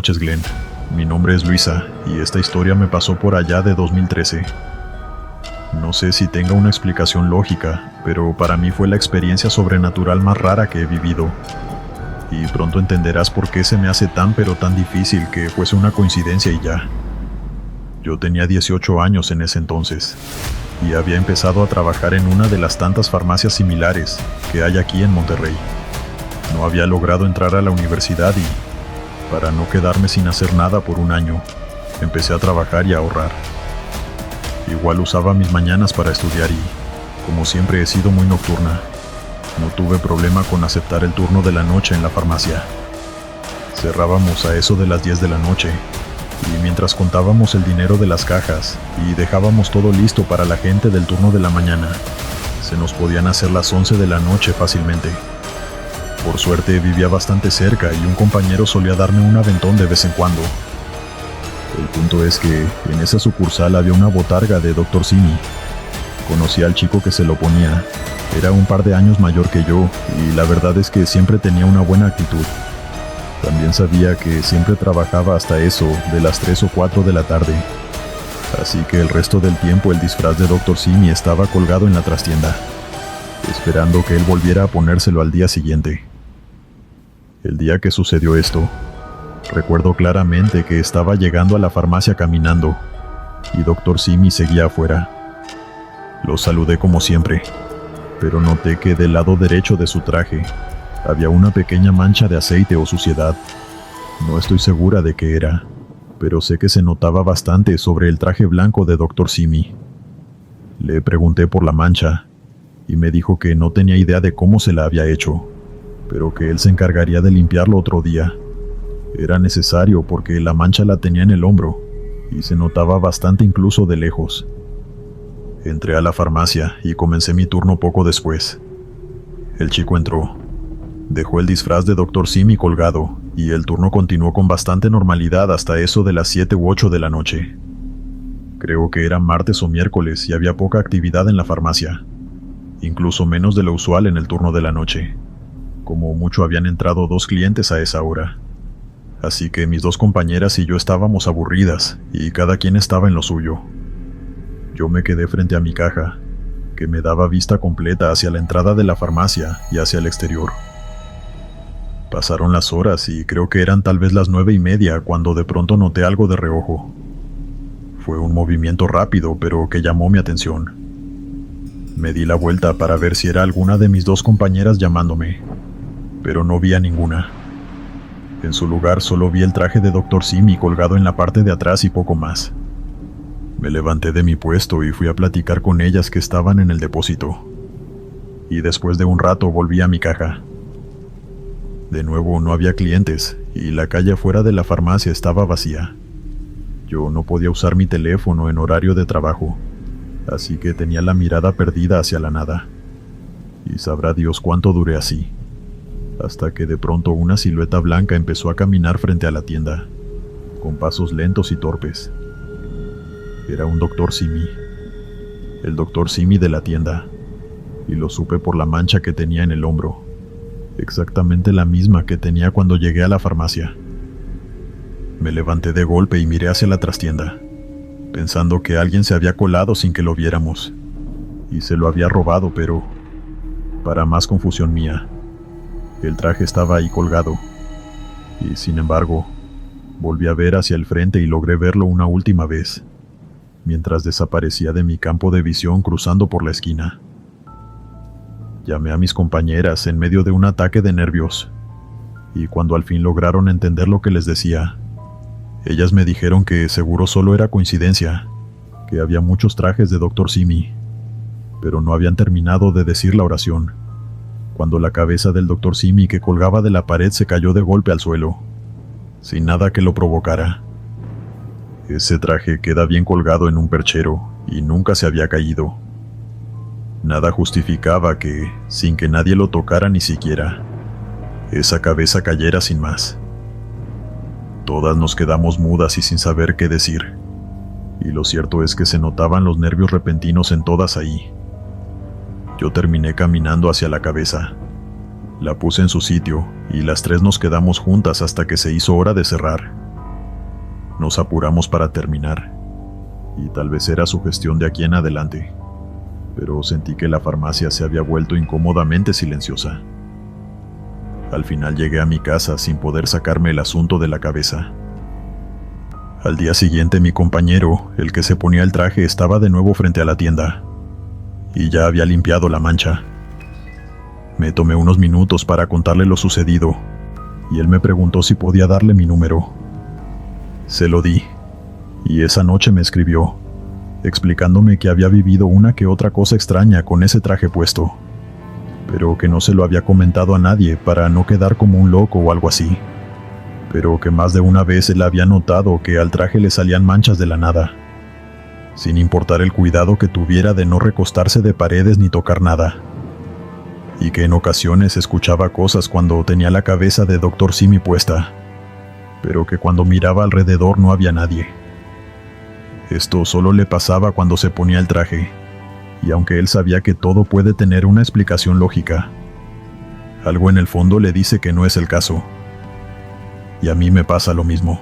noches, Glenn. Mi nombre es Luisa y esta historia me pasó por allá de 2013. No sé si tenga una explicación lógica, pero para mí fue la experiencia sobrenatural más rara que he vivido. Y pronto entenderás por qué se me hace tan pero tan difícil que fuese una coincidencia y ya. Yo tenía 18 años en ese entonces y había empezado a trabajar en una de las tantas farmacias similares que hay aquí en Monterrey. No había logrado entrar a la universidad y, para no quedarme sin hacer nada por un año, empecé a trabajar y a ahorrar. Igual usaba mis mañanas para estudiar y, como siempre he sido muy nocturna, no tuve problema con aceptar el turno de la noche en la farmacia. Cerrábamos a eso de las 10 de la noche, y mientras contábamos el dinero de las cajas y dejábamos todo listo para la gente del turno de la mañana, se nos podían hacer las 11 de la noche fácilmente. Por suerte vivía bastante cerca y un compañero solía darme un aventón de vez en cuando. El punto es que en esa sucursal había una botarga de Dr. Simi. Conocí al chico que se lo ponía. Era un par de años mayor que yo y la verdad es que siempre tenía una buena actitud. También sabía que siempre trabajaba hasta eso de las 3 o 4 de la tarde. Así que el resto del tiempo el disfraz de Dr. Simi estaba colgado en la trastienda, esperando que él volviera a ponérselo al día siguiente. El día que sucedió esto, recuerdo claramente que estaba llegando a la farmacia caminando y Dr. Simi seguía afuera. Lo saludé como siempre, pero noté que del lado derecho de su traje había una pequeña mancha de aceite o suciedad. No estoy segura de qué era, pero sé que se notaba bastante sobre el traje blanco de Dr. Simi. Le pregunté por la mancha y me dijo que no tenía idea de cómo se la había hecho, pero que él se encargaría de limpiarlo otro día. Era necesario porque la mancha la tenía en el hombro y se notaba bastante incluso de lejos. Entré a la farmacia y comencé mi turno poco después. El chico entró. Dejó el disfraz de Dr. Simi colgado y el turno continuó con bastante normalidad hasta eso de las 7 u 8 de la noche. Creo que era martes o miércoles y había poca actividad en la farmacia, incluso menos de lo usual en el turno de la noche. Como mucho habían entrado 2 clientes a esa hora. Así que mis 2 compañeras y yo estábamos aburridas y cada quien estaba en lo suyo. Yo me quedé frente a mi caja, que me daba vista completa hacia la entrada de la farmacia y hacia el exterior. Pasaron las horas y creo que eran tal vez las 9:30 cuando de pronto noté algo de reojo. Fue un movimiento rápido, pero que llamó mi atención. Me di la vuelta para ver si era alguna de mis 2 compañeras llamándome, pero no vi a ninguna. En su lugar solo vi el traje de Dr. Simi colgado en la parte de atrás y poco más. Me levanté de mi puesto y fui a platicar con ellas que estaban en el depósito. Y después de un rato volví a mi caja. De nuevo no había clientes y la calle afuera de la farmacia estaba vacía. Yo no podía usar mi teléfono en horario de trabajo, así que tenía la mirada perdida hacia la nada. Y sabrá Dios cuánto duré así, hasta que de pronto una silueta blanca empezó a caminar frente a la tienda, con pasos lentos y torpes. Era un Dr. Simi, el Dr. Simi de la tienda, y lo supe por la mancha que tenía en el hombro. Exactamente la misma que tenía cuando llegué a la farmacia. Me levanté de golpe y miré hacia la trastienda, pensando que alguien se había colado sin que lo viéramos, y se lo había robado, pero, para más confusión mía, el traje estaba ahí colgado, y sin embargo, volví a ver hacia el frente y logré verlo una última vez, mientras desaparecía de mi campo de visión cruzando por la esquina. Llamé a mis compañeras en medio de un ataque de nervios, y cuando al fin lograron entender lo que les decía, ellas me dijeron que seguro solo era coincidencia, que había muchos trajes de Dr. Simi, pero no habían terminado de decir la oración, cuando la cabeza del Dr. Simi que colgaba de la pared se cayó de golpe al suelo, sin nada que lo provocara. Ese traje queda bien colgado en un perchero y nunca se había caído. Nada justificaba que, sin que nadie lo tocara ni siquiera, esa cabeza cayera sin más. Todas nos quedamos mudas y sin saber qué decir, y lo cierto es que se notaban los nervios repentinos en todas ahí. Yo terminé caminando hacia la cabeza. La puse en su sitio, y las 3 nos quedamos juntas hasta que se hizo hora de cerrar, Nos apuramos para terminar, y tal vez era su gestión de aquí en adelante, pero sentí que la farmacia se había vuelto incómodamente silenciosa. Al final llegué a mi casa sin poder sacarme el asunto de la cabeza. Al día siguiente mi compañero, el que se ponía el traje, estaba de nuevo frente a la tienda, y ya había limpiado la mancha. Me tomé unos minutos para contarle lo sucedido, y él me preguntó si podía darle mi número. Se lo di, y esa noche me escribió, explicándome que había vivido una que otra cosa extraña con ese traje puesto, pero que no se lo había comentado a nadie para no quedar como un loco o algo así, pero que más de una vez él había notado que al traje le salían manchas de la nada, sin importar el cuidado que tuviera de no recostarse de paredes ni tocar nada, y que en ocasiones escuchaba cosas cuando tenía la cabeza de Dr. Simi puesta, pero que cuando miraba alrededor no había nadie. Esto solo le pasaba cuando se ponía el traje, y aunque él sabía que todo puede tener una explicación lógica, algo en el fondo le dice que no es el caso. Y a mí me pasa lo mismo.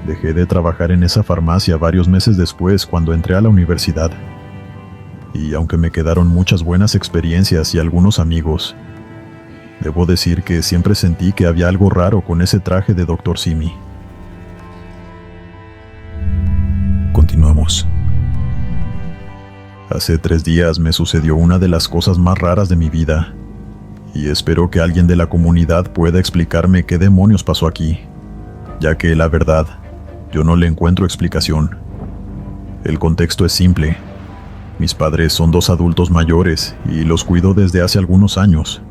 Dejé de trabajar en esa farmacia varios meses después, cuando entré a la universidad. Y aunque me quedaron muchas buenas experiencias y algunos amigos, debo decir que siempre sentí que había algo raro con ese traje de Dr. Simi. Continuamos. Hace 3 días me sucedió una de las cosas más raras de mi vida, y espero que alguien de la comunidad pueda explicarme qué demonios pasó aquí, ya que la verdad, yo no le encuentro explicación. El contexto es simple. Mis padres son 2 adultos mayores y los cuido desde hace algunos años.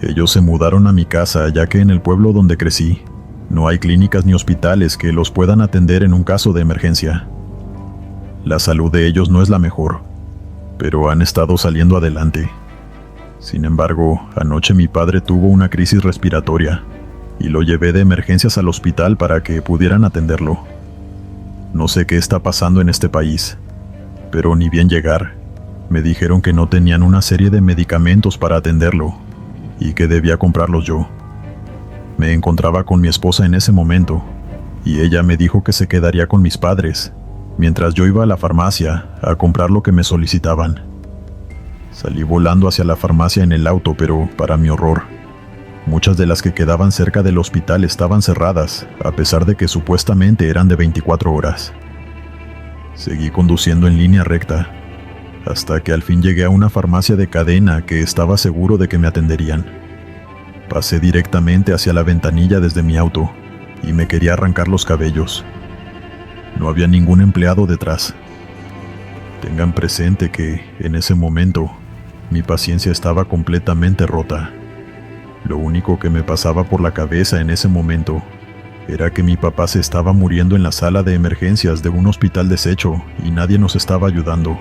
Ellos se mudaron a mi casa ya que en el pueblo donde crecí no hay clínicas ni hospitales que los puedan atender en un caso de emergencia. La salud de ellos no es la mejor, pero han estado saliendo adelante. Sin embargo, anoche mi padre tuvo una crisis respiratoria y lo llevé de emergencias al hospital para que pudieran atenderlo. No sé qué está pasando en este país, pero ni bien llegar, me dijeron que no tenían una serie de medicamentos para atenderlo y que debía comprarlos yo. Me encontraba con mi esposa en ese momento, y ella me dijo que se quedaría con mis padres, mientras yo iba a la farmacia a comprar lo que me solicitaban. Salí volando hacia la farmacia en el auto, pero, para mi horror, muchas de las que quedaban cerca del hospital estaban cerradas, a pesar de que supuestamente eran de 24 horas. Seguí conduciendo en línea recta, hasta que al fin llegué a una farmacia de cadena que estaba seguro de que me atenderían. Pasé directamente hacia la ventanilla desde mi auto, y me quería arrancar los cabellos. No había ningún empleado detrás. Tengan presente que, en ese momento, mi paciencia estaba completamente rota. Lo único que me pasaba por la cabeza en ese momento era que mi papá se estaba muriendo en la sala de emergencias de un hospital deshecho y nadie nos estaba ayudando.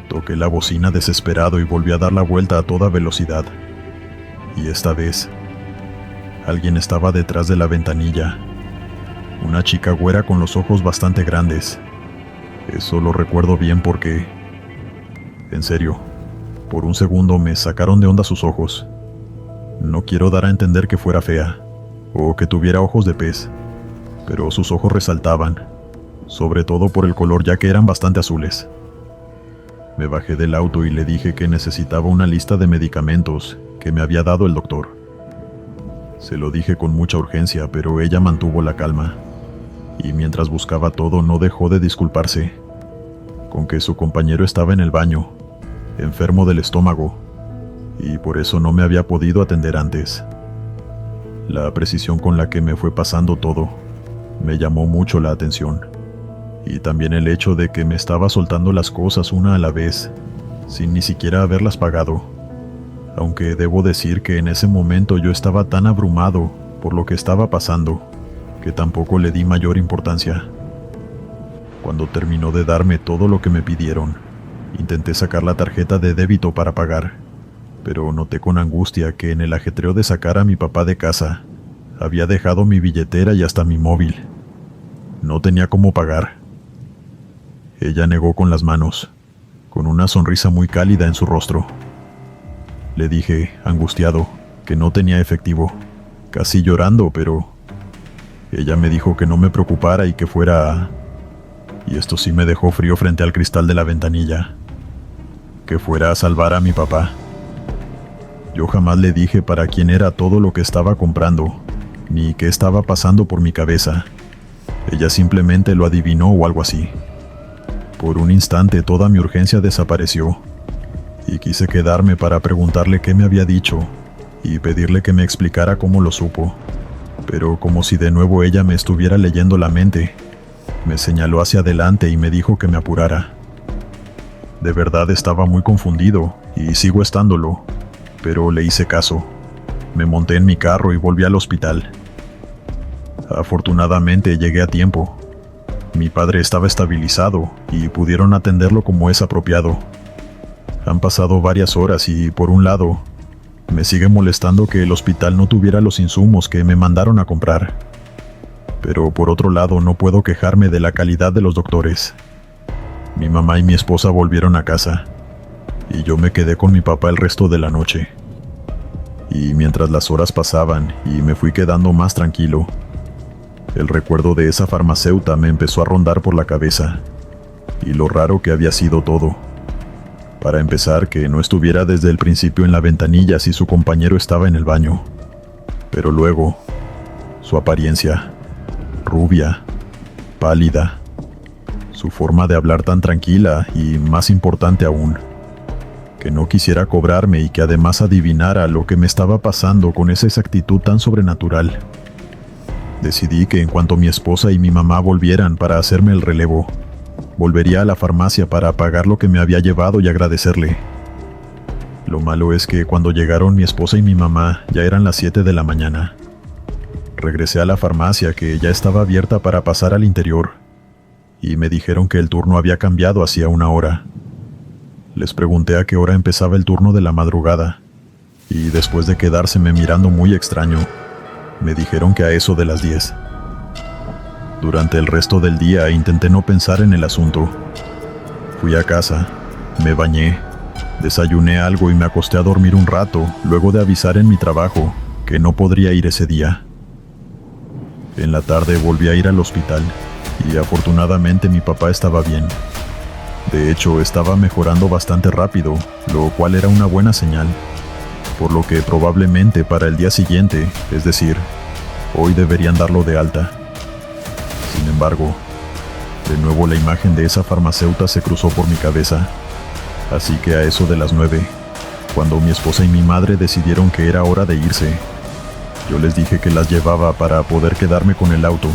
Toqué la bocina desesperado y volví a dar la vuelta a toda velocidad. Y esta vez, alguien estaba detrás de la ventanilla. Una chica güera con los ojos bastante grandes. Eso lo recuerdo bien porque, en serio, por un segundo me sacaron de onda sus ojos. No quiero dar a entender que fuera fea, o que tuviera ojos de pez, pero sus ojos resaltaban, sobre todo por el color, ya que eran bastante azules. Me bajé del auto y le dije que necesitaba una lista de medicamentos que me había dado el doctor. Se lo dije con mucha urgencia, pero ella mantuvo la calma, y mientras buscaba todo no dejó de disculparse, con que su compañero estaba en el baño, enfermo del estómago, y por eso no me había podido atender antes. La precisión con la que me fue pasando todo me llamó mucho la atención, y también el hecho de que me estaba soltando las cosas una a la vez, sin ni siquiera haberlas pagado, aunque debo decir que en ese momento yo estaba tan abrumado por lo que estaba pasando, que tampoco le di mayor importancia. Cuando terminó de darme todo lo que me pidieron, intenté sacar la tarjeta de débito para pagar, pero noté con angustia que en el ajetreo de sacar a mi papá de casa, había dejado mi billetera y hasta mi móvil. No tenía cómo pagar. Ella negó con las manos, con una sonrisa muy cálida en su rostro. Le dije, angustiado, que no tenía efectivo, casi llorando, pero Ella me dijo que no me preocupara y que fuera... Y esto sí me dejó frío frente al cristal de la ventanilla. Que fuera a salvar a mi papá. Yo jamás le dije para quién era todo lo que estaba comprando, ni qué estaba pasando por mi cabeza. Ella simplemente lo adivinó o algo así. Por un instante toda mi urgencia desapareció, y quise quedarme para preguntarle qué me había dicho, y pedirle que me explicara cómo lo supo. Pero como si de nuevo ella me estuviera leyendo la mente, me señaló hacia adelante y me dijo que me apurara. De verdad estaba muy confundido, y sigo estándolo, pero le hice caso. Me monté en mi carro y volví al hospital. Afortunadamente llegué a tiempo. Mi padre estaba estabilizado y pudieron atenderlo como es apropiado. Han pasado varias horas y, por un lado, me sigue molestando que el hospital no tuviera los insumos que me mandaron a comprar. Pero por otro lado no puedo quejarme de la calidad de los doctores. Mi mamá y mi esposa volvieron a casa, y yo me quedé con mi papá el resto de la noche. Y mientras las horas pasaban y me fui quedando más tranquilo, el recuerdo de esa farmacéutica me empezó a rondar por la cabeza, y lo raro que había sido todo. Para empezar, que no estuviera desde el principio en la ventanilla si su compañero estaba en el baño. Pero luego, su apariencia, rubia, pálida, su forma de hablar tan tranquila y, más importante aún, que no quisiera cobrarme y que además adivinara lo que me estaba pasando con esa exactitud tan sobrenatural. Decidí que en cuanto mi esposa y mi mamá volvieran para hacerme el relevo, volvería a la farmacia para pagar lo que me había llevado y agradecerle. Lo malo es que cuando llegaron mi esposa y mi mamá ya eran las 7 de la mañana. Regresé a la farmacia, que ya estaba abierta, para pasar al interior, y me dijeron que el turno había cambiado hacía una hora. Les pregunté a qué hora empezaba el turno de la madrugada, y después de quedárseme mirando muy extraño, me dijeron que a eso de las 10. Durante el resto del día intenté no pensar en el asunto. Fui a casa, me bañé, desayuné algo y me acosté a dormir un rato, luego de avisar en mi trabajo que no podría ir ese día. En la tarde volví a ir al hospital, y afortunadamente mi papá estaba bien. De hecho, estaba mejorando bastante rápido, lo cual era una buena señal, por lo que probablemente para el día siguiente, es decir, hoy, deberían darlo de alta. Sin embargo, de nuevo la imagen de esa farmacéutica se cruzó por mi cabeza, así que a eso de las 9, cuando mi esposa y mi madre decidieron que era hora de irse, yo les dije que las llevaba para poder quedarme con el auto,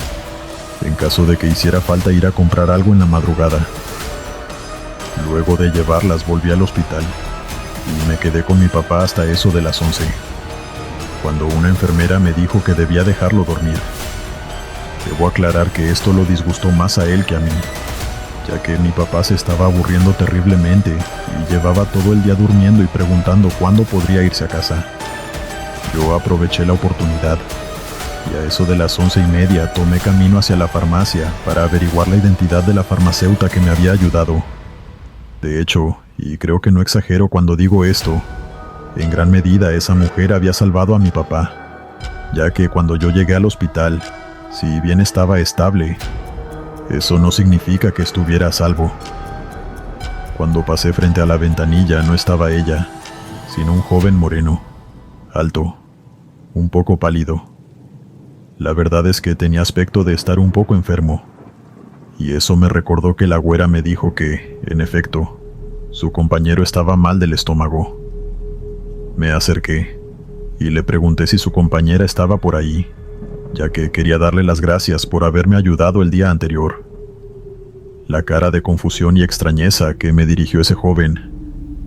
en caso de que hiciera falta ir a comprar algo en la madrugada. Luego de llevarlas volví al hospital, y me quedé con mi papá hasta eso de las 11, cuando una enfermera me dijo que debía dejarlo dormir. Debo aclarar que esto lo disgustó más a él que a mí, ya que mi papá se estaba aburriendo terriblemente y llevaba todo el día durmiendo y preguntando cuándo podría irse a casa. Yo aproveché la oportunidad, y a eso de las 11:30 tomé camino hacia la farmacia para averiguar la identidad de la farmacéutica que me había ayudado. De hecho, y creo que no exagero cuando digo esto, en gran medida esa mujer había salvado a mi papá, ya que cuando yo llegué al hospital, si bien estaba estable, eso no significa que estuviera a salvo. Cuando pasé frente a la ventanilla no estaba ella, sino un joven moreno, alto, un poco pálido. La verdad es que tenía aspecto de estar un poco enfermo, y eso me recordó que la güera me dijo que, en efecto, su compañero estaba mal del estómago. Me acerqué, y le pregunté si su compañera estaba por ahí, ya que quería darle las gracias por haberme ayudado el día anterior. La cara de confusión y extrañeza que me dirigió ese joven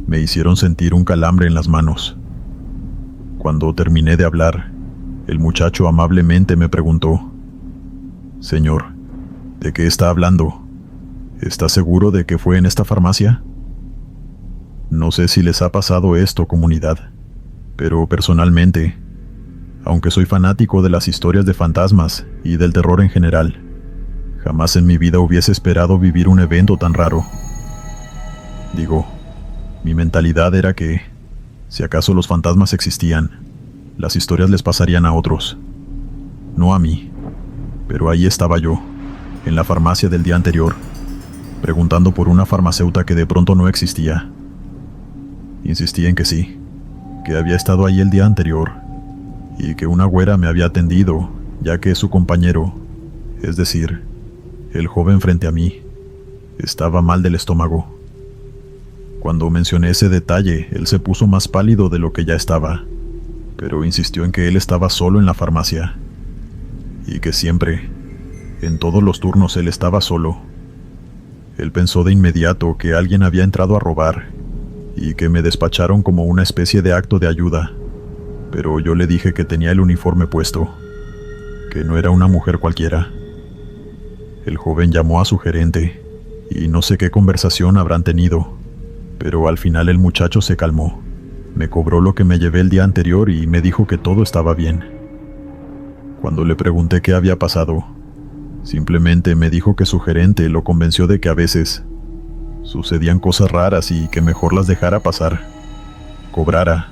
me hicieron sentir un calambre en las manos. Cuando terminé de hablar, el muchacho amablemente me preguntó: «Señor, ¿de qué está hablando? ¿Está seguro de que fue en esta farmacia?» No sé si les ha pasado esto, comunidad, pero personalmente, aunque soy fanático de las historias de fantasmas y del terror en general, jamás en mi vida hubiese esperado vivir un evento tan raro. Digo, mi mentalidad era que, si acaso los fantasmas existían, las historias les pasarían a otros, no a mí. Pero ahí estaba yo, en la farmacia del día anterior, preguntando por una farmacéutica que de pronto no existía. Insistí en que sí, que había estado ahí el día anterior, y que una güera me había atendido, ya que su compañero, es decir, el joven frente a mí, estaba mal del estómago. Cuando mencioné ese detalle, él se puso más pálido de lo que ya estaba, pero insistió en que él estaba solo en la farmacia, y que siempre, en todos los turnos, él estaba solo. Él pensó de inmediato que alguien había entrado a robar, y que me despacharon como una especie de acto de ayuda, pero yo le dije que tenía el uniforme puesto, que no era una mujer cualquiera. El joven llamó a su gerente, y no sé qué conversación habrán tenido, pero al final el muchacho se calmó, me cobró lo que me llevé el día anterior y me dijo que todo estaba bien. Cuando le pregunté qué había pasado, simplemente me dijo que su gerente lo convenció de que a veces sucedían cosas raras y que mejor las dejara pasar, cobrara,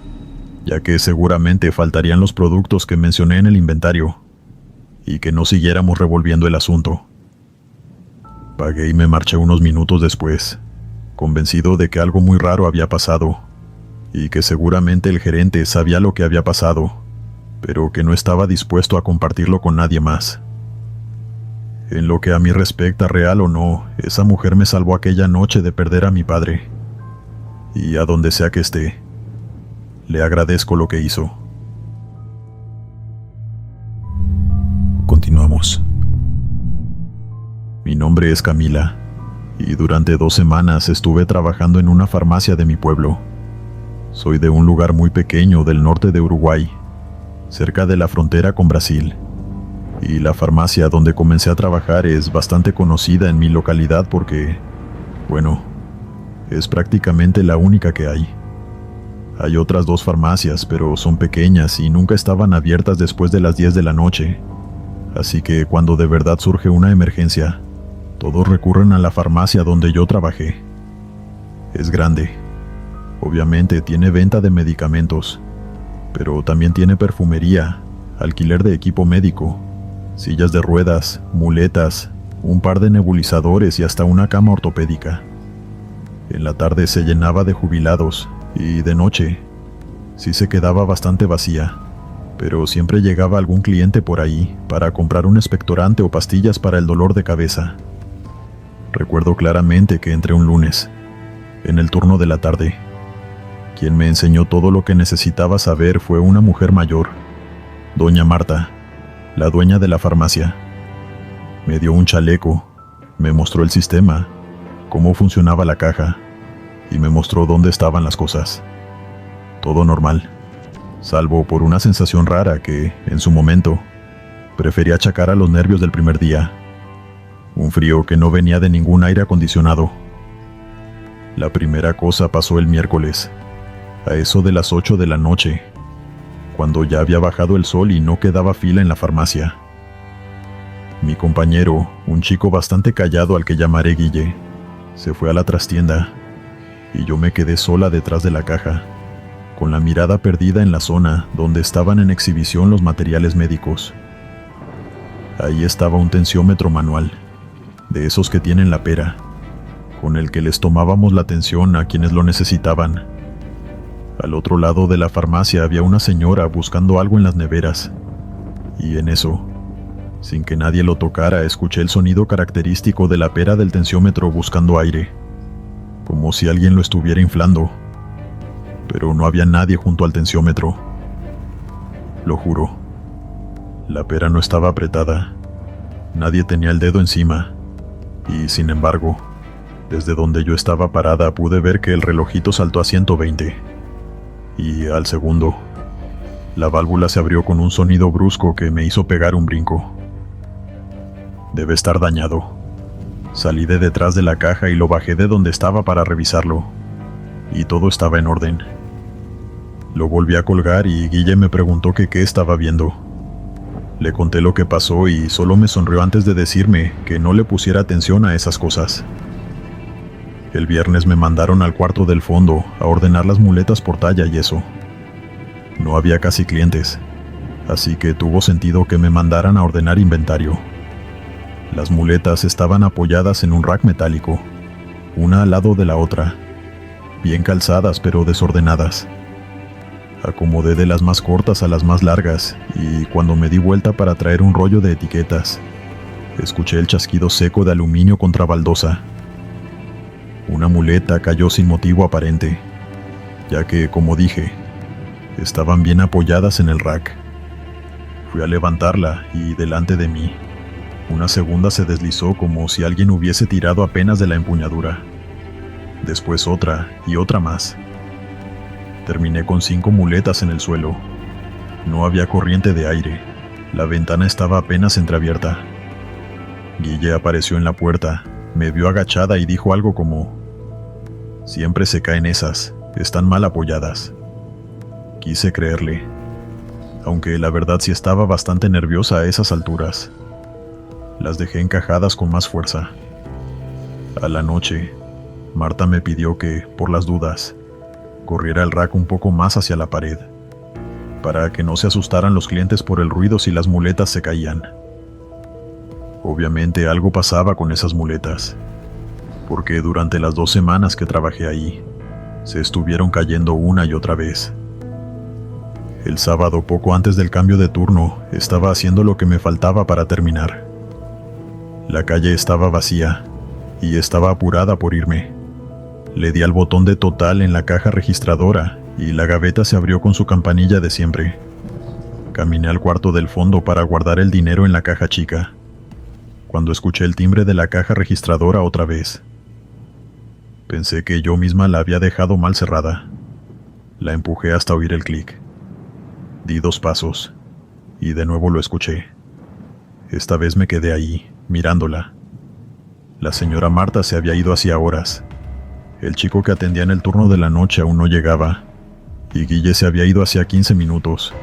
ya que seguramente faltarían los productos que mencioné en el inventario, y que no siguiéramos revolviendo el asunto. Pagué y me marché unos minutos después, convencido de que algo muy raro había pasado, y que seguramente el gerente sabía lo que había pasado, pero que no estaba dispuesto a compartirlo con nadie más. En lo que a mí respecta, real o no, esa mujer me salvó aquella noche de perder a mi padre, y a donde sea que esté, le agradezco lo que hizo. Continuamos. Mi nombre es Camila, y durante 2 semanas estuve trabajando en una farmacia de mi pueblo. Soy de un lugar muy pequeño del norte de Uruguay, cerca de la frontera con Brasil, y la farmacia donde comencé a trabajar es bastante conocida en mi localidad porque, bueno, es prácticamente la única que hay. Hay otras 2 farmacias, pero son pequeñas y nunca estaban abiertas después de las 10 de la noche, así que cuando de verdad surge una emergencia, todos recurren a la farmacia donde yo trabajé. Es grande. Obviamente tiene venta de medicamentos, pero también tiene perfumería, alquiler de equipo médico, sillas de ruedas, muletas, un par de nebulizadores y hasta una cama ortopédica. En la tarde se llenaba de jubilados y de noche sí se quedaba bastante vacía, pero siempre llegaba algún cliente por ahí para comprar un expectorante o pastillas para el dolor de cabeza. Recuerdo claramente que entré un lunes, en el turno de la tarde. Quien me enseñó todo lo que necesitaba saber fue una mujer mayor, doña Marta, la dueña de la farmacia. Me dio un chaleco, me mostró el sistema, cómo funcionaba la caja, y me mostró dónde estaban las cosas. Todo normal, salvo por una sensación rara que, en su momento, preferí achacar a los nervios del primer día. Un frío que no venía de ningún aire acondicionado. La primera cosa pasó el miércoles, a eso de las 8 de la noche, cuando ya había bajado el sol y no quedaba fila en la farmacia. Mi compañero, un chico bastante callado al que llamaré Guille, se fue a la trastienda, y yo me quedé sola detrás de la caja, con la mirada perdida en la zona donde estaban en exhibición los materiales médicos. Ahí estaba un tensiómetro manual, de esos que tienen la pera, con el que les tomábamos la tensión a quienes lo necesitaban. Al otro lado de la farmacia había una señora buscando algo en las neveras, y en eso, sin que nadie lo tocara, escuché el sonido característico de la pera del tensiómetro buscando aire, como si alguien lo estuviera inflando, pero no había nadie junto al tensiómetro. Lo juro, la pera no estaba apretada, nadie tenía el dedo encima, y sin embargo, desde donde yo estaba parada pude ver que el relojito saltó a 120, y al segundo, la válvula se abrió con un sonido brusco que me hizo pegar un brinco. Debe estar dañado. Salí de detrás de la caja y lo bajé de donde estaba para revisarlo, y todo estaba en orden. Lo volví a colgar y Guille me preguntó que qué estaba viendo. Le conté lo que pasó y solo me sonrió antes de decirme que no le pusiera atención a esas cosas. El viernes me mandaron al cuarto del fondo a ordenar las muletas por talla y eso. No había casi clientes, así que tuvo sentido que me mandaran a ordenar inventario. Las muletas estaban apoyadas en un rack metálico, una al lado de la otra, bien calzadas pero desordenadas. Acomodé de las más cortas a las más largas y cuando me di vuelta para traer un rollo de etiquetas, escuché el chasquido seco de aluminio contra baldosa. Una muleta cayó sin motivo aparente, ya que, como dije, estaban bien apoyadas en el rack. Fui a levantarla y delante de mí, una segunda se deslizó como si alguien hubiese tirado apenas de la empuñadura. Después otra y otra más. Terminé con 5 muletas en el suelo. No había corriente de aire. La ventana estaba apenas entreabierta. Guille apareció en la puerta, me vio agachada y dijo algo como: «Siempre se caen esas, están mal apoyadas». Quise creerle, aunque la verdad sí estaba bastante nerviosa a esas alturas. Las dejé encajadas con más fuerza. A la noche, Marta me pidió que, por las dudas, corriera el rack un poco más hacia la pared, para que no se asustaran los clientes por el ruido si las muletas se caían. Obviamente algo pasaba con esas muletas, porque durante las 2 semanas que trabajé ahí, se estuvieron cayendo una y otra vez. El sábado, poco antes del cambio de turno, estaba haciendo lo que me faltaba para terminar. La calle estaba vacía, y estaba apurada por irme. Le di al botón de total en la caja registradora, y la gaveta se abrió con su campanilla de siempre. Caminé al cuarto del fondo para guardar el dinero en la caja chica, cuando escuché el timbre de la caja registradora otra vez. Pensé que yo misma la había dejado mal cerrada. La empujé hasta oír el clic. Di 2 pasos, y de nuevo lo escuché. Esta vez me quedé ahí, mirándola. La señora Marta se había ido hacía horas. El chico que atendía en el turno de la noche aún no llegaba, y Guille se había ido hacía 15 minutos.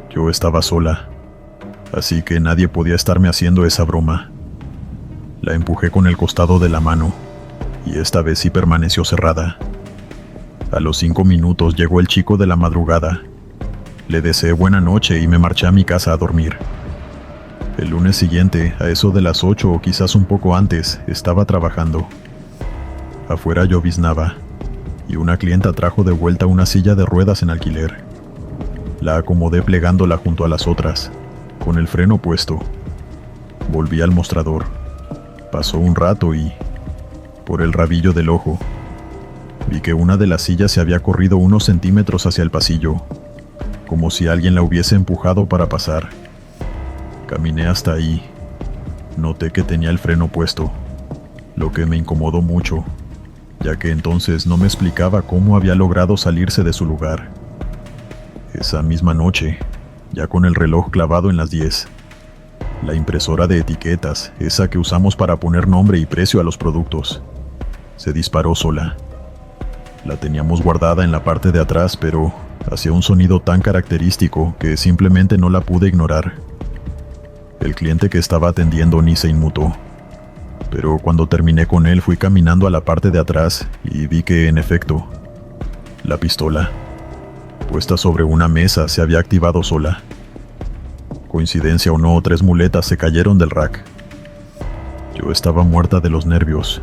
Yo estaba sola, así que nadie podía estarme haciendo esa broma. La empujé con el costado de la mano, y esta vez sí permaneció cerrada. A los 5 minutos llegó el chico de la madrugada. Le deseé buena noche y me marché a mi casa a dormir. El lunes siguiente, a eso de las 8 o quizás un poco antes, estaba trabajando. Afuera lloviznaba, y una clienta trajo de vuelta una silla de ruedas en alquiler. La acomodé plegándola junto a las otras, con el freno puesto. Volví al mostrador. Pasó un rato y, por el rabillo del ojo, vi que una de las sillas se había corrido unos centímetros hacia el pasillo, como si alguien la hubiese empujado para pasar. Caminé hasta ahí. Noté que tenía el freno puesto, lo que me incomodó mucho, ya que entonces no me explicaba cómo había logrado salirse de su lugar. Esa misma noche, ya con el reloj clavado en las 10, la impresora de etiquetas, esa que usamos para poner nombre y precio a los productos, se disparó sola. La teníamos guardada en la parte de atrás, pero hacía un sonido tan característico que simplemente no la pude ignorar. El cliente que estaba atendiendo ni se inmutó, pero cuando terminé con él fui caminando a la parte de atrás y vi que, en efecto, la pistola, puesta sobre una mesa, se había activado sola. Coincidencia o no, 3 muletas se cayeron del rack. Yo estaba muerta de los nervios,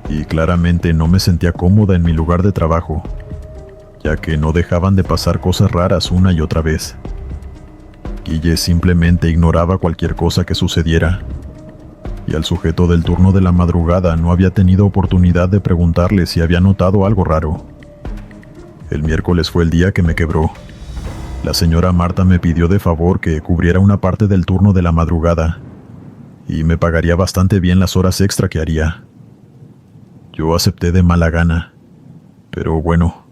y claramente no me sentía cómoda en mi lugar de trabajo, ya que no dejaban de pasar cosas raras una y otra vez. Guille simplemente ignoraba cualquier cosa que sucediera, y al sujeto del turno de la madrugada no había tenido oportunidad de preguntarle si había notado algo raro. El miércoles fue el día que me quebró. La señora Marta me pidió de favor que cubriera una parte del turno de la madrugada, y me pagaría bastante bien las horas extra que haría. Yo acepté de mala gana, pero bueno,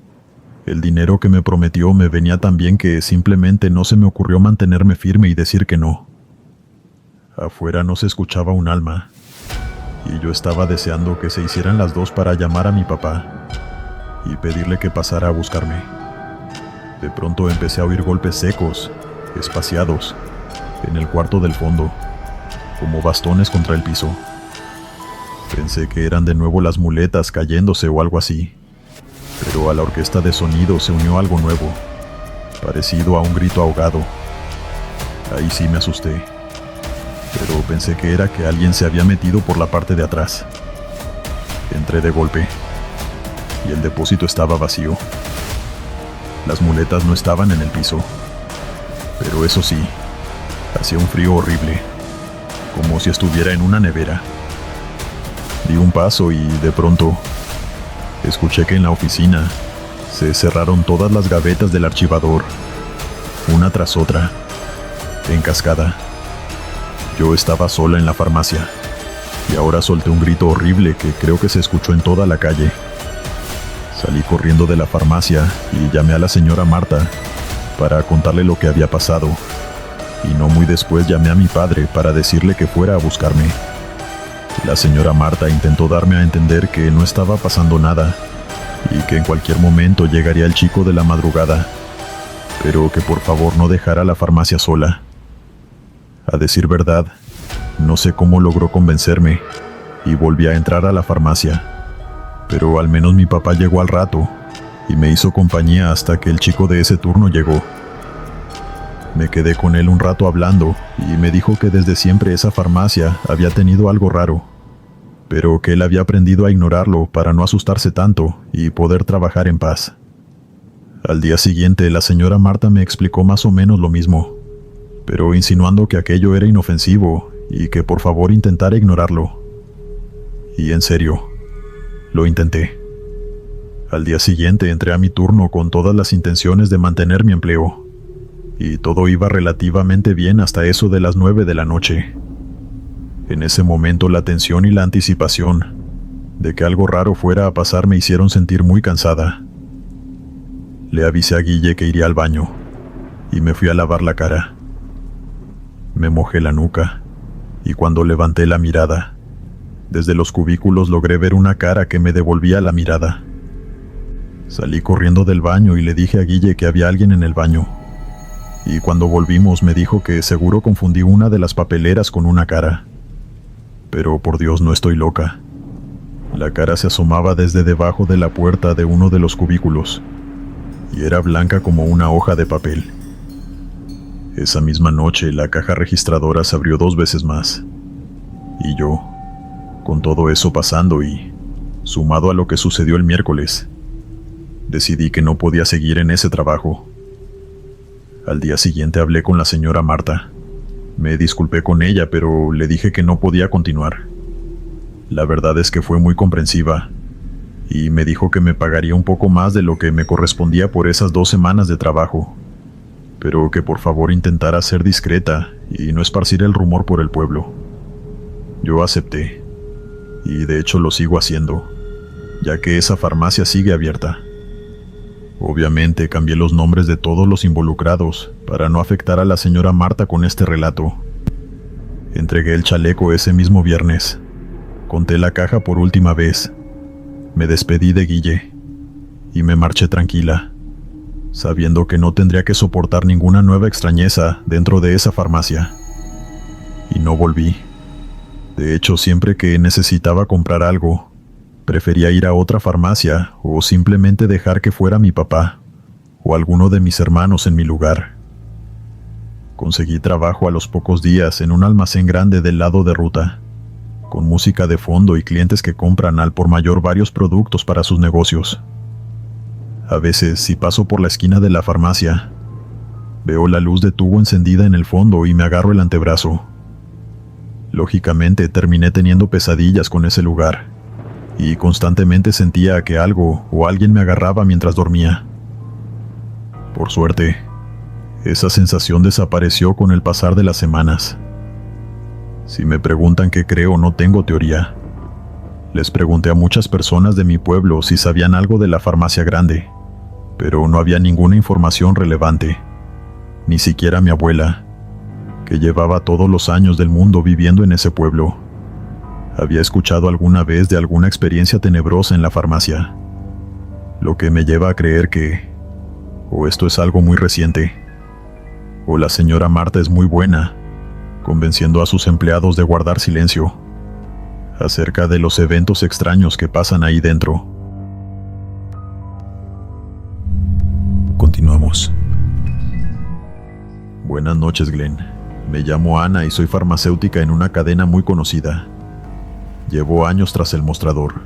el dinero que me prometió me venía tan bien que simplemente no se me ocurrió mantenerme firme y decir que no. Afuera no se escuchaba un alma, y yo estaba deseando que se hicieran las 2 para llamar a mi papá y pedirle que pasara a buscarme. De pronto empecé a oír golpes secos, espaciados, en el cuarto del fondo, como bastones contra el piso. Pensé que eran de nuevo las muletas cayéndose o algo así, pero a la orquesta de sonido se unió algo nuevo, parecido a un grito ahogado. Ahí sí me asusté. pero pensé que era que alguien se había metido por la parte de atrás. Entré de golpe y el depósito estaba vacío. Las muletas no estaban en el piso, pero eso sí, hacía un frío horrible, como si estuviera en una nevera. Di un paso y de pronto escuché que en la oficina se cerraron todas las gavetas del archivador, una tras otra, en cascada. Yo estaba sola en la farmacia y ahora solté un grito horrible que creo que se escuchó en toda la calle. Salí corriendo de la farmacia y llamé a la señora Marta para contarle lo que había pasado, y no muy después llamé a mi padre para decirle que fuera a buscarme. La señora Marta intentó darme a entender que no estaba pasando nada y que en cualquier momento llegaría el chico de la madrugada, pero que por favor no dejara la farmacia sola. A decir verdad, no sé cómo logró convencerme y volví a entrar a la farmacia, pero al menos mi papá llegó al rato y me hizo compañía hasta que el chico de ese turno llegó. Me quedé con él un rato hablando y me dijo que desde siempre esa farmacia había tenido algo raro, pero que él había aprendido a ignorarlo para no asustarse tanto y poder trabajar en paz. Al día siguiente la señora Marta me explicó más o menos lo mismo, pero insinuando que aquello era inofensivo y que por favor intentara ignorarlo. Y en serio, lo intenté. Al día siguiente entré a mi turno con todas las intenciones de mantener mi empleo, y todo iba relativamente bien hasta eso de las 9 de la noche. En ese momento la tensión y la anticipación de que algo raro fuera a pasar me hicieron sentir muy cansada. Le avisé a Guille que iría al baño, y me fui a lavar la cara. Me mojé la nuca, y cuando levanté la mirada, desde los cubículos logré ver una cara que me devolvía la mirada. Salí corriendo del baño y le dije a Guille que había alguien en el baño, y cuando volvimos me dijo que seguro confundí una de las papeleras con una cara. Pero por Dios, no estoy loca. La cara se asomaba desde debajo de la puerta de uno de los cubículos, y era blanca como una hoja de papel. Esa misma noche la caja registradora se abrió 2 veces más, y yo, con todo eso pasando y sumado a lo que sucedió el miércoles, decidí que no podía seguir en ese trabajo. Al día siguiente hablé con la señora Marta. Me disculpé con ella, pero le dije que no podía continuar. La verdad es que fue muy comprensiva, y me dijo que me pagaría un poco más de lo que me correspondía por esas 2 semanas de trabajo, pero que por favor intentara ser discreta y no esparcir el rumor por el pueblo. Yo acepté, y de hecho lo sigo haciendo, ya que esa farmacia sigue abierta. Obviamente cambié los nombres de todos los involucrados para no afectar a la señora Marta con este relato. Entregué el chaleco ese mismo viernes. Conté la caja por última vez. Me despedí de Guille y me marché tranquila, sabiendo que no tendría que soportar ninguna nueva extrañeza dentro de esa farmacia. Y no volví. De hecho, siempre que necesitaba comprar algo, prefería ir a otra farmacia o simplemente dejar que fuera mi papá o alguno de mis hermanos en mi lugar. Conseguí trabajo a los pocos días en un almacén grande del lado de ruta, con música de fondo y clientes que compran al por mayor varios productos para sus negocios. A veces, si paso por la esquina de la farmacia, veo la luz de tubo encendida en el fondo y me agarro el antebrazo. Lógicamente, terminé teniendo pesadillas con ese lugar, y constantemente sentía que algo o alguien me agarraba mientras dormía. Por suerte, esa sensación desapareció con el pasar de las semanas. Si me preguntan qué creo, no tengo teoría. Les pregunté a muchas personas de mi pueblo si sabían algo de la farmacia grande, pero no había ninguna información relevante, ni siquiera mi abuela, que llevaba todos los años del mundo viviendo en ese pueblo, había escuchado alguna vez de alguna experiencia tenebrosa en la farmacia, lo que me lleva a creer que, o esto es algo muy reciente, o la señora Marta es muy buena, convenciendo a sus empleados de guardar silencio acerca de los eventos extraños que pasan ahí dentro. Continuamos. Buenas noches, Glenn. Me llamo Ana y soy farmacéutica en una cadena muy conocida. Llevo años tras el mostrador,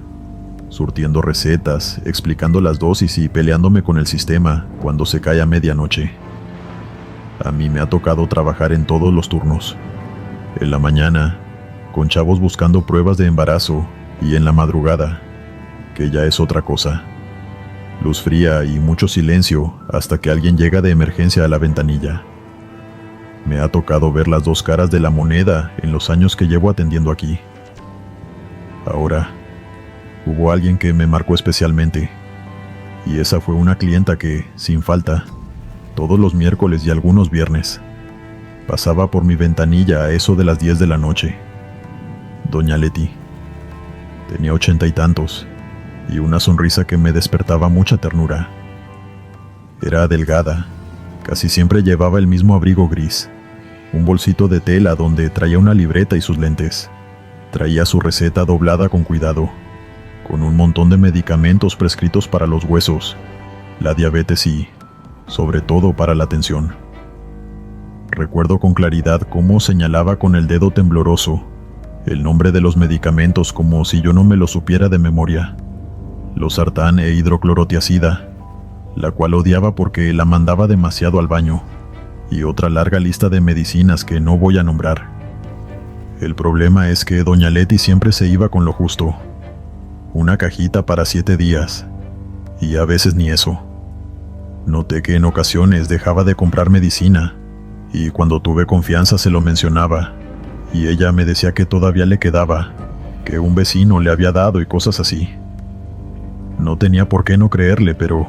surtiendo recetas, explicando las dosis y peleándome con el sistema cuando se cae a medianoche. A mí me ha tocado trabajar en todos los turnos. En la mañana, con chavos buscando pruebas de embarazo, y en la madrugada, que ya es otra cosa. Luz fría y mucho silencio hasta que alguien llega de emergencia a la ventanilla. Me ha tocado ver las dos caras de la moneda en los años que llevo atendiendo aquí. Ahora, hubo alguien que me marcó especialmente, y esa fue una clienta que, sin falta, todos los miércoles y algunos viernes, pasaba por mi ventanilla a eso de las 10 de la noche. Doña Leti. Tenía 80 y tantos, y una sonrisa que me despertaba mucha ternura. Era delgada, casi siempre llevaba el mismo abrigo gris, un bolsito de tela donde traía una libreta y sus lentes. Traía su receta doblada con cuidado, con un montón de medicamentos prescritos para los huesos, la diabetes y, sobre todo, para la tensión. Recuerdo con claridad cómo señalaba con el dedo tembloroso el nombre de los medicamentos como si yo no me lo supiera de memoria. Losartán e hidroclorotiazida, la cual odiaba porque la mandaba demasiado al baño, y otra larga lista de medicinas que no voy a nombrar. El problema es que doña Leti siempre se iba con lo justo. Una cajita para 7 días, y a veces ni eso. Noté que en ocasiones dejaba de comprar medicina, y cuando tuve confianza se lo mencionaba, y ella me decía que todavía le quedaba, que un vecino le había dado y cosas así. No tenía por qué no creerle, pero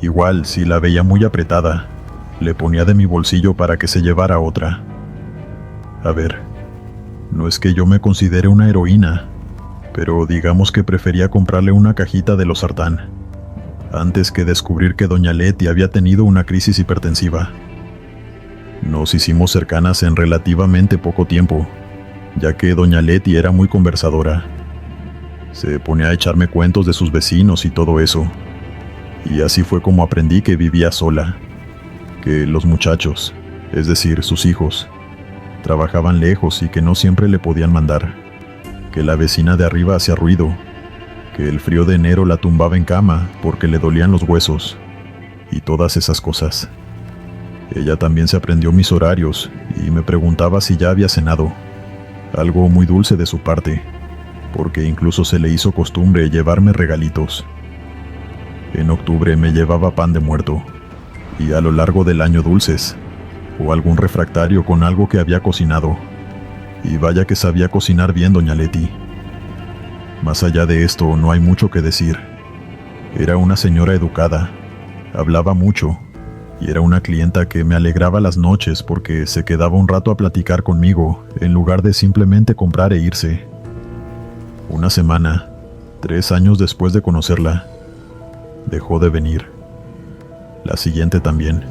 igual, si la veía muy apretada, le ponía de mi bolsillo para que se llevara otra. A ver, no es que yo me considere una heroína, pero digamos que prefería comprarle una cajita de losartán, antes que descubrir que doña Leti había tenido una crisis hipertensiva. Nos hicimos cercanas en relativamente poco tiempo, ya que doña Leti era muy conversadora. Se ponía a echarme cuentos de sus vecinos y todo eso, y así fue como aprendí que vivía sola, que los muchachos, es decir, sus hijos, trabajaban lejos y que no siempre le podían mandar, que la vecina de arriba hacía ruido, que el frío de enero la tumbaba en cama porque le dolían los huesos, y todas esas cosas. Ella también se aprendió mis horarios y me preguntaba si ya había cenado, algo muy dulce de su parte, porque incluso se le hizo costumbre llevarme regalitos. En octubre me llevaba pan de muerto, y a lo largo del año dulces, o algún refractario con algo que había cocinado, y vaya que sabía cocinar bien doña Leti. Más allá de esto no hay mucho que decir. Era una señora educada, hablaba mucho, y era una clienta que me alegraba las noches porque se quedaba un rato a platicar conmigo en lugar de simplemente comprar e irse. Una semana, 3 años después de conocerla, dejó de venir. La siguiente también.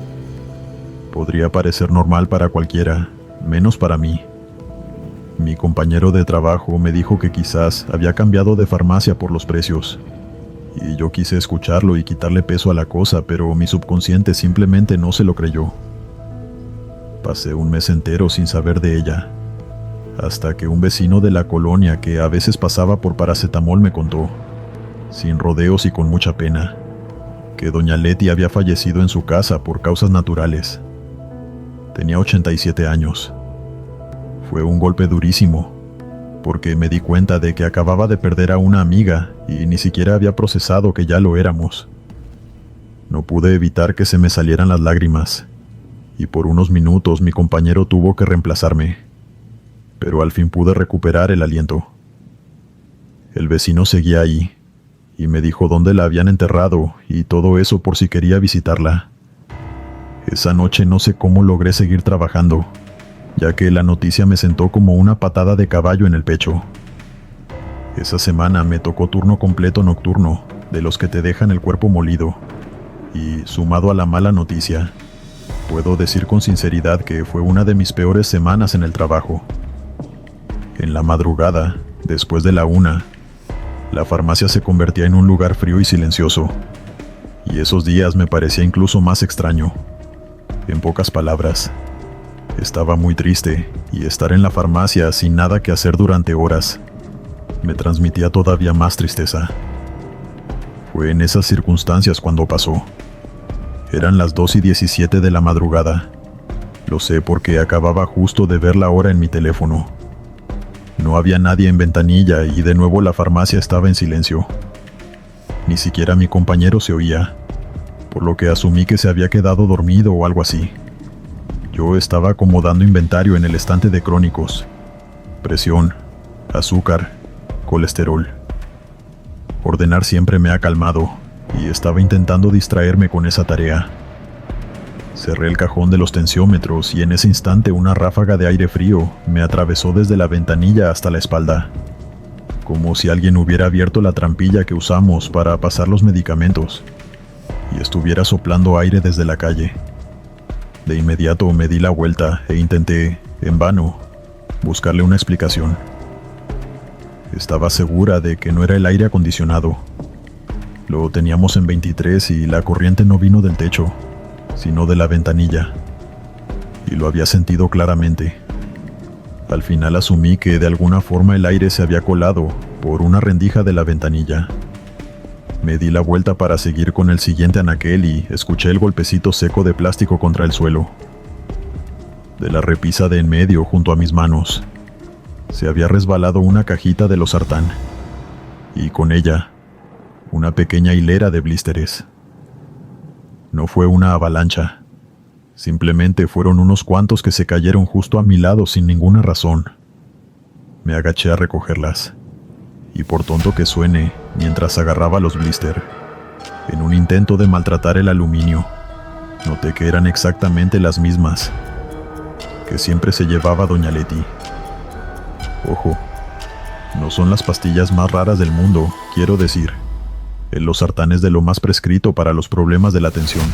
Podría parecer normal para cualquiera, menos para mí. Mi compañero de trabajo me dijo que quizás había cambiado de farmacia por los precios, y yo quise escucharlo y quitarle peso a la cosa, pero mi subconsciente simplemente no se lo creyó. Pasé un mes entero sin saber de ella, hasta que un vecino de la colonia que a veces pasaba por paracetamol me contó, sin rodeos y con mucha pena, que doña Leti había fallecido en su casa por causas naturales. Tenía 87 años. Fue un golpe durísimo, porque me di cuenta de que acababa de perder a una amiga y ni siquiera había procesado que ya lo éramos. No pude evitar que se me salieran las lágrimas, y por unos minutos mi compañero tuvo que reemplazarme, pero al fin pude recuperar el aliento. El vecino seguía ahí, y me dijo dónde la habían enterrado y todo eso por si quería visitarla. Esa noche no sé cómo logré seguir trabajando, ya que la noticia me sentó como una patada de caballo en el pecho. Esa semana me tocó turno completo nocturno, de los que te dejan el cuerpo molido, y sumado a la mala noticia, puedo decir con sinceridad que fue una de mis peores semanas en el trabajo. En la madrugada, después de la 1, la farmacia se convertía en un lugar frío y silencioso, y esos días me parecía incluso más extraño. En pocas palabras, Estaba muy triste, y estar en la farmacia sin nada que hacer durante horas me transmitía todavía más tristeza. Fue en esas circunstancias cuando pasó. Eran las 2:17 de la madrugada. Lo sé porque acababa justo de ver la hora en mi teléfono. No había nadie en ventanilla y de nuevo la farmacia estaba en silencio. Ni siquiera mi compañero se oía, por lo que asumí que se había quedado dormido o algo así. Yo estaba acomodando inventario en el estante de crónicos. Presión, azúcar, colesterol. Ordenar siempre me ha calmado y estaba intentando distraerme con esa tarea. Cerré el cajón de los tensiómetros y en ese instante una ráfaga de aire frío me atravesó desde la ventanilla hasta la espalda, como si alguien hubiera abierto la trampilla que usamos para pasar los medicamentos y estuviera soplando aire desde la calle. De inmediato me di la vuelta e intenté, en vano, buscarle una explicación. Estaba segura de que no era el aire acondicionado. Lo teníamos en 23 y la corriente no vino del techo, sino de la ventanilla. Y lo había sentido claramente. Al final asumí que de alguna forma el aire se había colado por una rendija de la ventanilla. Me di la vuelta para seguir con el siguiente anaquel y escuché el golpecito seco de plástico contra el suelo. De la repisa de en medio junto a mis manos, se había resbalado una cajita de losartán, y con ella, una pequeña hilera de blísteres. No fue una avalancha, simplemente fueron unos cuantos que se cayeron justo a mi lado sin ninguna razón. Me agaché a recogerlas, y por tonto que suene, mientras agarraba los blíster, en un intento de maltratar el aluminio, noté que eran exactamente las mismas que siempre se llevaba doña Leti. Ojo, no son las pastillas más raras del mundo, quiero decir. El losartán es de lo más prescrito para los problemas de la tensión.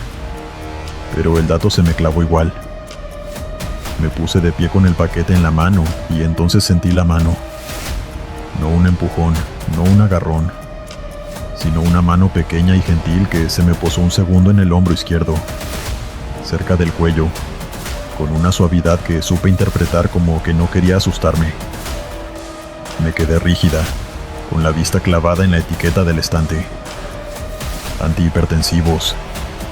Pero el dato se me clavó igual. Me puse de pie con el paquete en la mano y entonces sentí la mano. No un empujón, no un agarrón, sino una mano pequeña y gentil que se me posó un segundo en el hombro izquierdo, cerca del cuello, con una suavidad que supe interpretar como que no quería asustarme. Me quedé rígida, con la vista clavada en la etiqueta del estante. Antihipertensivos,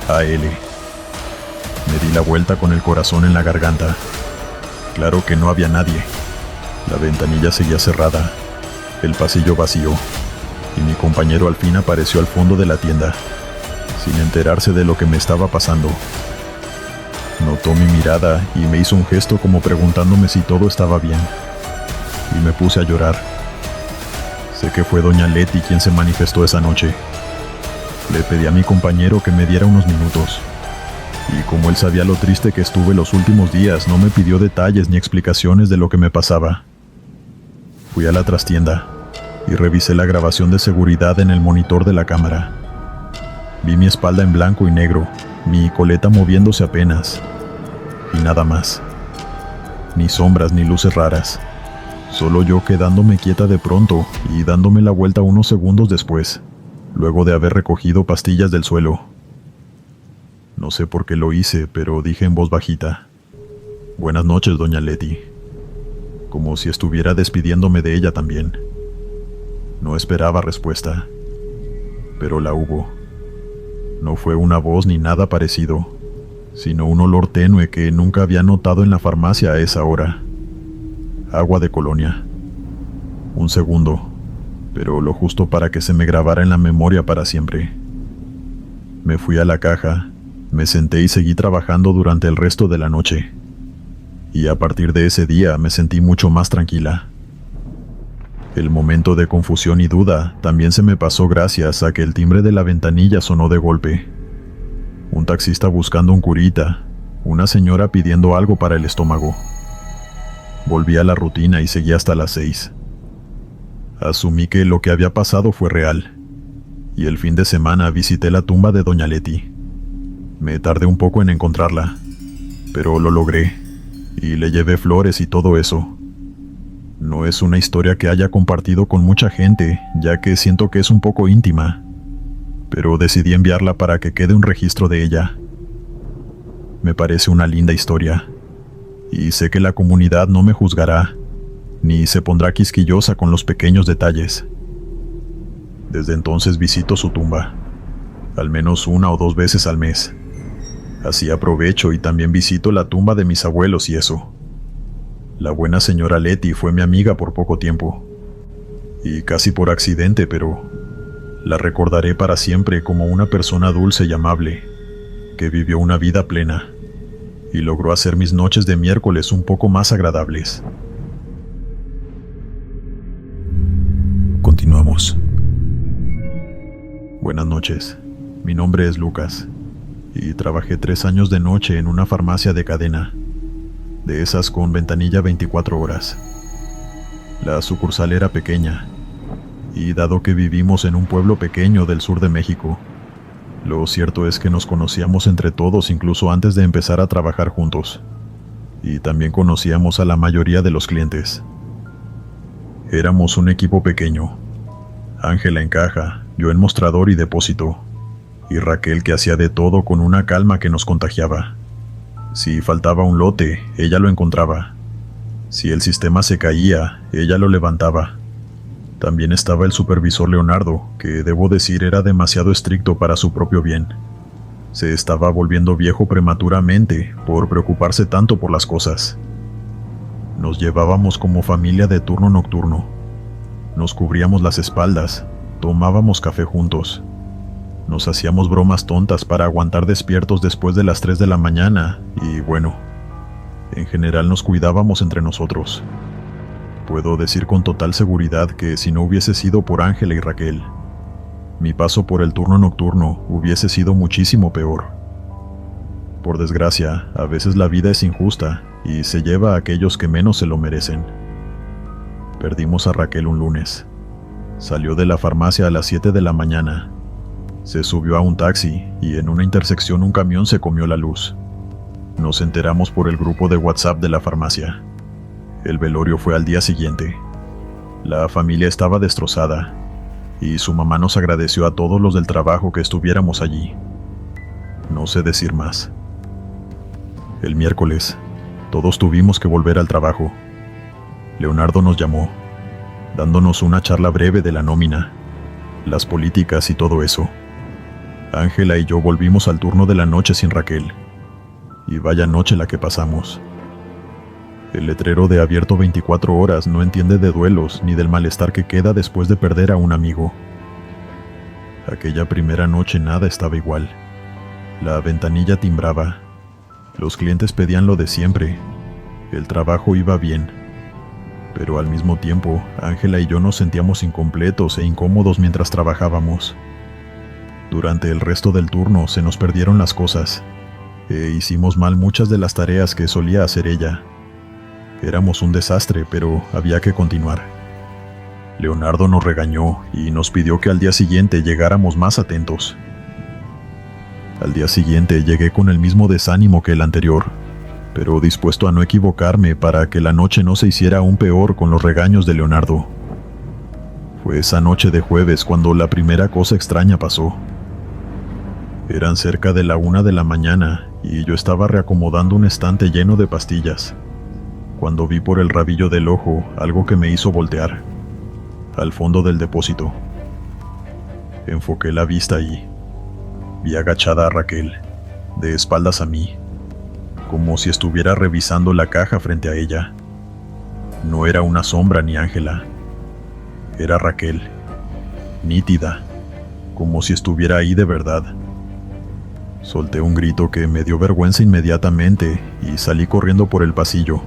AL. Me di la vuelta con el corazón en la garganta. Claro que no había nadie. La ventanilla seguía cerrada, el pasillo vacío, y mi compañero al fin apareció al fondo de la tienda, sin enterarse de lo que me estaba pasando. Notó mi mirada y me hizo un gesto como preguntándome si todo estaba bien. Y me puse a llorar. Sé que fue doña Leti quien se manifestó esa noche. Le pedí a mi compañero que me diera unos minutos. Y como él sabía lo triste que estuve los últimos días, no me pidió detalles ni explicaciones de lo que me pasaba. Fui a la trastienda y revisé la grabación de seguridad en el monitor de la cámara. Vi mi espalda en blanco y negro, mi coleta moviéndose apenas, y nada más. Ni sombras ni luces raras. Solo yo quedándome quieta de pronto y dándome la vuelta unos segundos después, luego de haber recogido pastillas del suelo. No sé por qué lo hice, pero dije en voz bajita: «Buenas noches, doña Leti», como si estuviera despidiéndome de ella también. No esperaba respuesta, pero la hubo. No fue una voz ni nada parecido, sino un olor tenue que nunca había notado en la farmacia a esa hora. Agua de colonia. Un segundo, pero lo justo para que se me grabara en la memoria para siempre. Me fui a la caja, me senté y seguí trabajando durante el resto de la noche. Y a partir de ese día me sentí mucho más tranquila. El momento de confusión y duda también se me pasó gracias a que el timbre de la ventanilla sonó de golpe. Un taxista buscando un curita, una señora pidiendo algo para el estómago. Volví a la rutina y seguí hasta las 6. Asumí que lo que había pasado fue real, y el fin de semana visité la tumba de doña Leti. Me tardé un poco en encontrarla, pero lo logré, y le llevé flores y todo eso. No es una historia que haya compartido con mucha gente, ya que siento que es un poco íntima, pero decidí enviarla para que quede un registro de ella. Me parece una linda historia, y sé que la comunidad no me juzgará, ni se pondrá quisquillosa con los pequeños detalles. Desde entonces visito su tumba, al menos 1 o 2 veces al mes. Así aprovecho y también visito la tumba de mis abuelos y eso. La buena señora Leti fue mi amiga por poco tiempo, y casi por accidente, pero la recordaré para siempre como una persona dulce y amable, que vivió una vida plena, y logró hacer mis noches de miércoles un poco más agradables. Continuamos. Buenas noches, mi nombre es Lucas, y trabajé 3 años de noche en una farmacia de cadena, de esas con ventanilla 24 horas. La sucursal era pequeña, y dado que vivimos en un pueblo pequeño del sur de México, lo cierto es que nos conocíamos entre todos incluso antes de empezar a trabajar juntos, y también conocíamos a la mayoría de los clientes. Éramos un equipo pequeño: Ángela en caja, yo en mostrador y depósito, y Raquel que hacía de todo con una calma que nos contagiaba. Si faltaba un lote, ella lo encontraba. Si el sistema se caía, ella lo levantaba. También estaba el supervisor Leonardo, que debo decir era demasiado estricto para su propio bien. Se estaba volviendo viejo prematuramente por preocuparse tanto por las cosas. Nos llevábamos como familia de turno nocturno. Nos cubríamos las espaldas, tomábamos café juntos. Nos hacíamos bromas tontas para aguantar despiertos después de las 3 de la mañana y bueno, en general nos cuidábamos entre nosotros. Puedo decir con total seguridad que si no hubiese sido por Ángela y Raquel, mi paso por el turno nocturno hubiese sido muchísimo peor. Por desgracia, a veces la vida es injusta y se lleva a aquellos que menos se lo merecen. Perdimos a Raquel un lunes. Salió de la farmacia a las 7 de la mañana. Se subió a un taxi y en una intersección un camión se comió la luz. Nos enteramos por el grupo de WhatsApp de la farmacia. El velorio fue al día siguiente. La familia estaba destrozada y su mamá nos agradeció a todos los del trabajo que estuviéramos allí. No sé decir más. El miércoles, todos tuvimos que volver al trabajo. Leonardo nos llamó, dándonos una charla breve de la nómina, las políticas y todo eso. Ángela y yo volvimos al turno de la noche sin Raquel. Y vaya noche la que pasamos. El letrero de abierto 24 horas no entiende de duelos ni del malestar que queda después de perder a un amigo. Aquella primera noche nada estaba igual. La ventanilla timbraba. Los clientes pedían lo de siempre. El trabajo iba bien. Pero al mismo tiempo, Ángela y yo nos sentíamos incompletos e incómodos mientras trabajábamos. Durante el resto del turno se nos perdieron las cosas, e hicimos mal muchas de las tareas que solía hacer ella. Éramos un desastre, pero había que continuar. Leonardo nos regañó y nos pidió que al día siguiente llegáramos más atentos. Al día siguiente llegué con el mismo desánimo que el anterior, pero dispuesto a no equivocarme para que la noche no se hiciera aún peor con los regaños de Leonardo. Fue esa noche de jueves cuando la primera cosa extraña pasó. Eran cerca de la 1 de la mañana y yo estaba reacomodando un estante lleno de pastillas, cuando vi por el rabillo del ojo algo que me hizo voltear, al fondo del depósito. Enfoqué la vista y vi agachada a Raquel, de espaldas a mí, como si estuviera revisando la caja frente a ella. No era una sombra ni Ángela. Era Raquel, nítida, como si estuviera ahí de verdad. Solté un grito que me dio vergüenza inmediatamente y salí corriendo por el pasillo.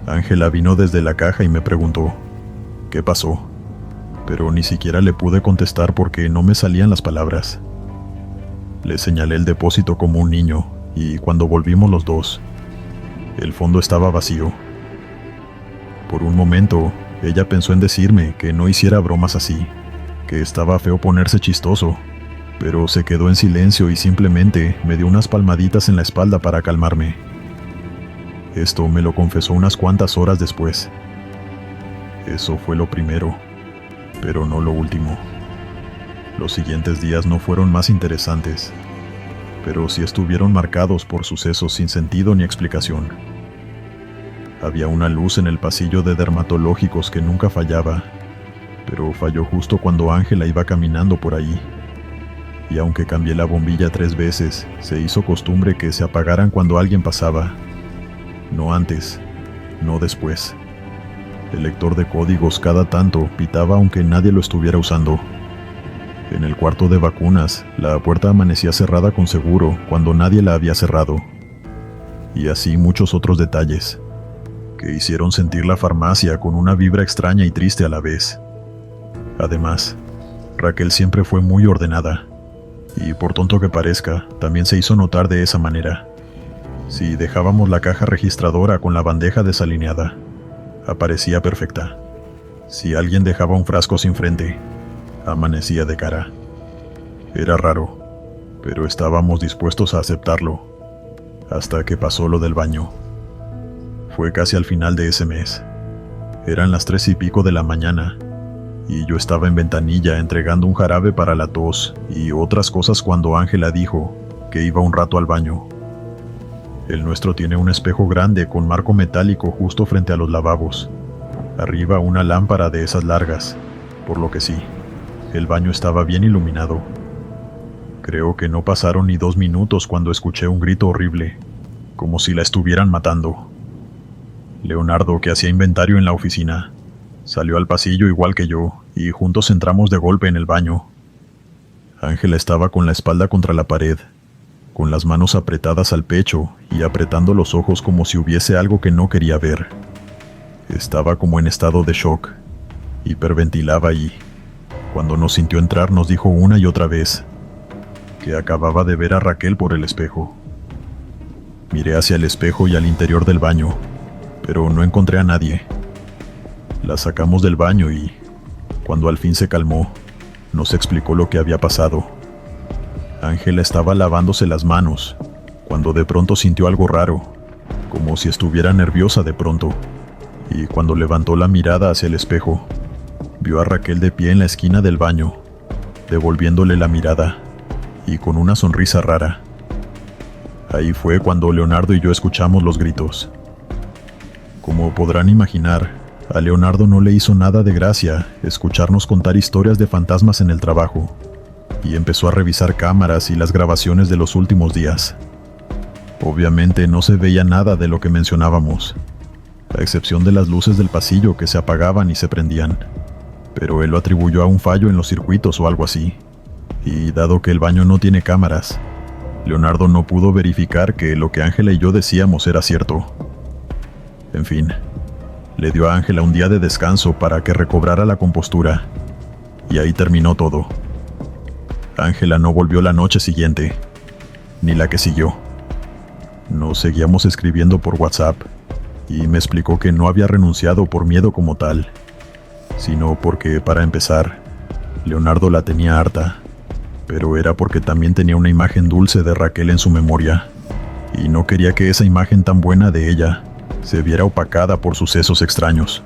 Ángela vino desde la caja y me preguntó ¿qué pasó? Pero ni siquiera le pude contestar porque no me salían las palabras. Le señalé el depósito como un niño y cuando volvimos los dos, el fondo estaba vacío. Por un momento, ella pensó en decirme que no hiciera bromas así, que estaba feo ponerse chistoso, pero se quedó en silencio y simplemente me dio unas palmaditas en la espalda para calmarme. Esto me lo confesó unas cuantas horas después. Eso fue lo primero, pero no lo último. Los siguientes días no fueron más interesantes, pero sí estuvieron marcados por sucesos sin sentido ni explicación. Había una luz en el pasillo de dermatológicos que nunca fallaba, pero falló justo cuando Ángela iba caminando por ahí. Y aunque cambié la bombilla 3 veces, se hizo costumbre que se apagaran cuando alguien pasaba. No antes, no después. El lector de códigos cada tanto pitaba aunque nadie lo estuviera usando. En el cuarto de vacunas, la puerta amanecía cerrada con seguro cuando nadie la había cerrado. Y así muchos otros detalles, que hicieron sentir la farmacia con una vibra extraña y triste a la vez. Además, Raquel siempre fue muy ordenada, y por tonto que parezca, también se hizo notar de esa manera. Si dejábamos la caja registradora con la bandeja desalineada, aparecía perfecta. Si alguien dejaba un frasco sin frente, amanecía de cara. Era raro, pero estábamos dispuestos a aceptarlo, hasta que pasó lo del baño. Fue casi al final de ese mes. Eran las 3 y pico de la mañana, y yo estaba en ventanilla entregando un jarabe para la tos y otras cosas cuando Ángela dijo que iba un rato al baño. El nuestro tiene un espejo grande con marco metálico justo frente a los lavabos. Arriba una lámpara de esas largas, por lo que sí, el baño estaba bien iluminado. Creo que no pasaron ni 2 minutos cuando escuché un grito horrible, como si la estuvieran matando. Leonardo, que hacía inventario en la oficina, salió al pasillo igual que yo, y juntos entramos de golpe en el baño. Ángela estaba con la espalda contra la pared, con las manos apretadas al pecho y apretando los ojos como si hubiese algo que no quería ver. Estaba como en estado de shock, hiperventilaba y, cuando nos sintió entrar, nos dijo una y otra vez que acababa de ver a Raquel por el espejo. Miré hacia el espejo y al interior del baño, pero no encontré a nadie. La sacamos del baño y, cuando al fin se calmó, nos explicó lo que había pasado. Ángela estaba lavándose las manos, cuando de pronto sintió algo raro, como si estuviera nerviosa de pronto, y cuando levantó la mirada hacia el espejo, vio a Raquel de pie en la esquina del baño, devolviéndole la mirada, y con una sonrisa rara. Ahí fue cuando Leonardo y yo escuchamos los gritos. Como podrán imaginar, a Leonardo no le hizo nada de gracia escucharnos contar historias de fantasmas en el trabajo, y empezó a revisar cámaras y las grabaciones de los últimos días. Obviamente no se veía nada de lo que mencionábamos, a excepción de las luces del pasillo que se apagaban y se prendían, pero él lo atribuyó a un fallo en los circuitos o algo así, y dado que el baño no tiene cámaras, Leonardo no pudo verificar que lo que Ángela y yo decíamos era cierto. En fin, le dio a Ángela un día de descanso para que recobrara la compostura, y ahí terminó todo. Ángela no volvió la noche siguiente, ni la que siguió. Nos seguíamos escribiendo por WhatsApp, y me explicó que no había renunciado por miedo como tal, sino porque, para empezar, Leonardo la tenía harta, pero era porque también tenía una imagen dulce de Raquel en su memoria, y no quería que esa imagen tan buena de ella se viera opacada por sucesos extraños.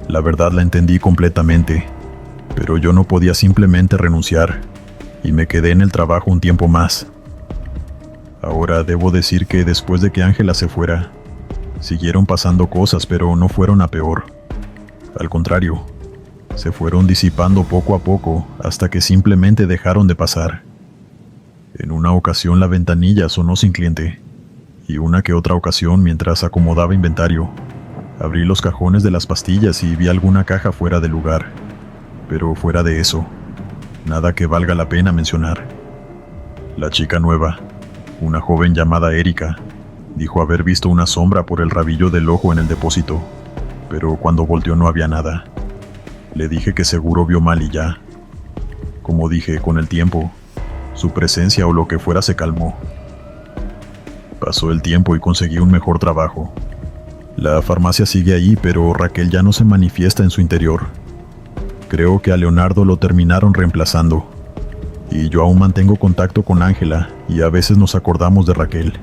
La verdad la entendí completamente, pero yo no podía simplemente renunciar, y me quedé en el trabajo un tiempo más. Ahora debo decir que después de que Ángela se fuera, siguieron pasando cosas, pero no fueron a peor. Al contrario, se fueron disipando poco a poco hasta que simplemente dejaron de pasar. En una ocasión la ventanilla sonó sin cliente, y una que otra ocasión mientras acomodaba inventario, abrí los cajones de las pastillas y vi alguna caja fuera de lugar. Pero fuera de eso, nada que valga la pena mencionar. La chica nueva, una joven llamada Erika, dijo haber visto una sombra por el rabillo del ojo en el depósito, pero cuando volteó no había nada. Le dije que seguro vio mal y ya. Como dije, con el tiempo, su presencia o lo que fuera se calmó. Pasó el tiempo y conseguí un mejor trabajo. La farmacia sigue ahí, pero Raquel ya no se manifiesta en su interior. Creo que a Leonardo lo terminaron reemplazando, y yo aún mantengo contacto con Ángela y a veces nos acordamos de Raquel.